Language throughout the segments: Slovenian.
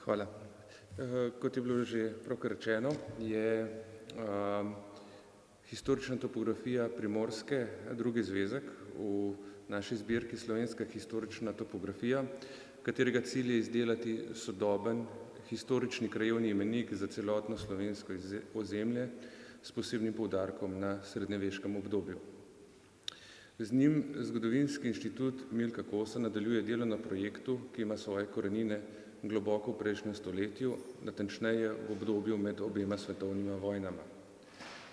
Hvala. Kot je bilo že pravkar rečeno, je historična topografija Primorske drugi zvezek v naši zbirki Slovenska historična topografija, katerega cilj je izdelati sodoben historični krajevni imenik za celotno slovensko ozemlje s posebnim poudarkom na srednjeveškem obdobju. Z njim Zgodovinski inštitut Milka Kosa nadaljuje delo na projektu, ki ima svoje korenine globoko v prejšnjem stoletju, natančneje v obdobju med obema svetovnima vojnama.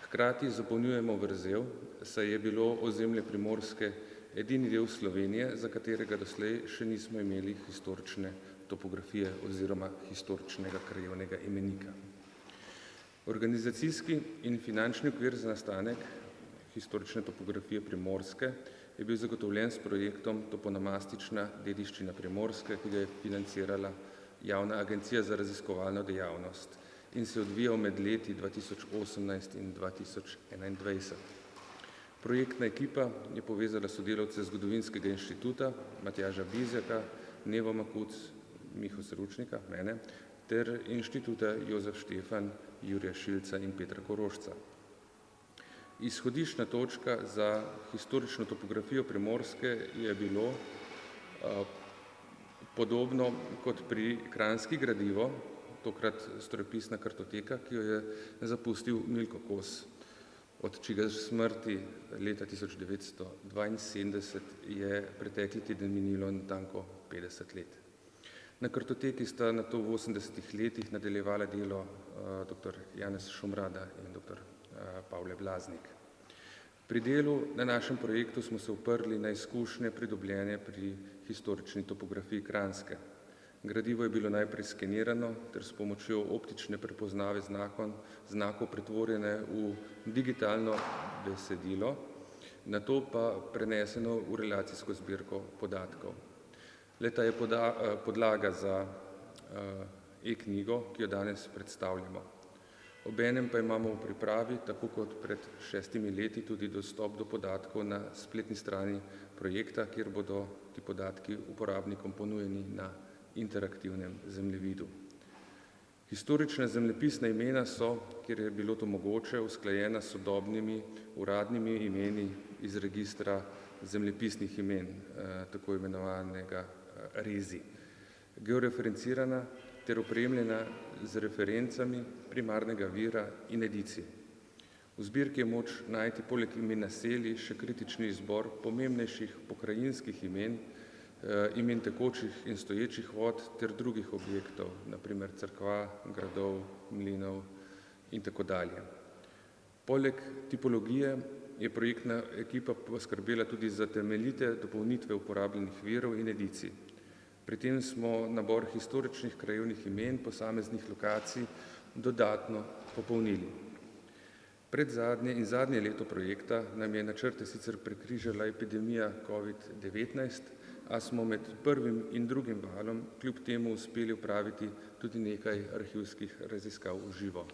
Hkrati zapolnjujemo vrzel, saj je bilo ozemlje Primorske edini del Slovenije, za katerega doslej še nismo imeli historične topografije oziroma historičnega krajevnega imenika. Organizacijski in finančni okvir za nastanek historične topografije Primorske je bil zagotovljen s projektom Toponomastična dediščina Primorske, ki ga je financirala Javna agencija za raziskovalno dejavnost in se odvijal med leti 2018 in 2021. Projektna ekipa je povezala sodelavce Zgodovinskega inštituta, Matjaža Bizjaka, Nevo Makuc, Miho Seručnika, mene, ter Inštituta Jozef Štefan, Jurija Šilca in Petra Korošca. Izhodiščna točka za historično topografijo Primorske je bilo podobno kot pri Kranjski gradivo, tokrat strojepisna kartoteka, ki jo je zapustil Milko Kos, od čigar smrti leta 1972 je pretekli teden minilo natanko 50 let. Na kartoteki sta nato v 80 letih nadaljevala delo dr. Janez Šumrada in dr. Pavle Blaznik. Pri delu na našem projektu smo se oprli na izkušnje pridobljene pri historični topografiji Kranjske. Gradivo je bilo najprej skenirano ter s pomočjo optične prepoznave znakov pretvorjene v digitalno besedilo, nato pa preneseno v relacijsko zbirko podatkov. Le-ta je podlaga za e-knjigo, ki jo danes predstavljamo. Obenem pa imamo v pripravi, tako kot pred 6 leti, tudi dostop do podatkov na spletni strani projekta, kjer bodo ti podatki uporabnikom ponujeni na interaktivnem zemljevidu. Historična zemljepisna imena so, kjer je bilo to mogoče, usklajena s sodobnimi uradnimi imeni iz registra zemljepisnih imen, tako imenovanega REZI, georeferencirana ter opremljena z referencami primarnega vira in edicije. V zbirki je moč najti poleg imen naselij še kritični izbor pomembnejših pokrajinskih imen, imen tekočih in stoječih vod ter drugih objektov, na primer cerkva, gradov, mlinov in tako dalje. Poleg tipologije je projektna ekipa poskrbela tudi za temeljite dopolnitve uporabljenih virov in edicij. Pri tem smo nabor historičnih krajevnih imen posameznih lokacij dodatno popolnili. Predzadnje in zadnje leto projekta nam je načrte sicer prekrižala epidemija COVID-19, a smo med prvim in drugim valom kljub temu uspeli opraviti tudi nekaj arhivskih raziskav v živo.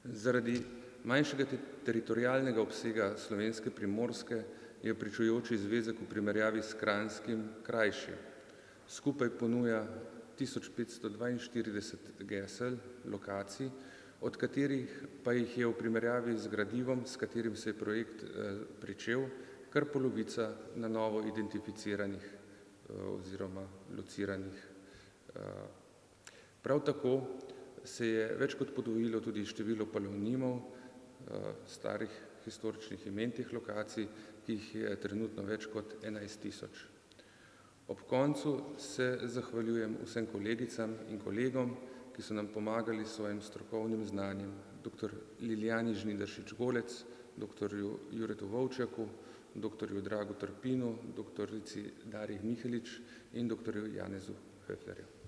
Zaradi manjšega teritorialnega obsega slovenske Primorske je pričujoči zvezek v primerjavi s kranjskim krajši. Skupaj ponuja 1542 gesel, lokacij, od katerih pa jih je v primerjavi z gradivom, s katerim se je projekt pričel, kar polovica na novo identificiranih oziroma lociranih. Prav tako se je več kot podvojilo tudi število palonimov, starih historičnih imen teh lokacij, ki jih je trenutno več kot 11 000. Ob koncu se zahvaljujem vsem kolegicam in kolegom, ki so nam pomagali s svojim strokovnim znanjem, dr. Lilijani Žnidaršič Golec, dr. Juretu Vovčjaku, dr. Dragu Trpinu, dr. Darji Mihelič in dr. Janezu Höflerju.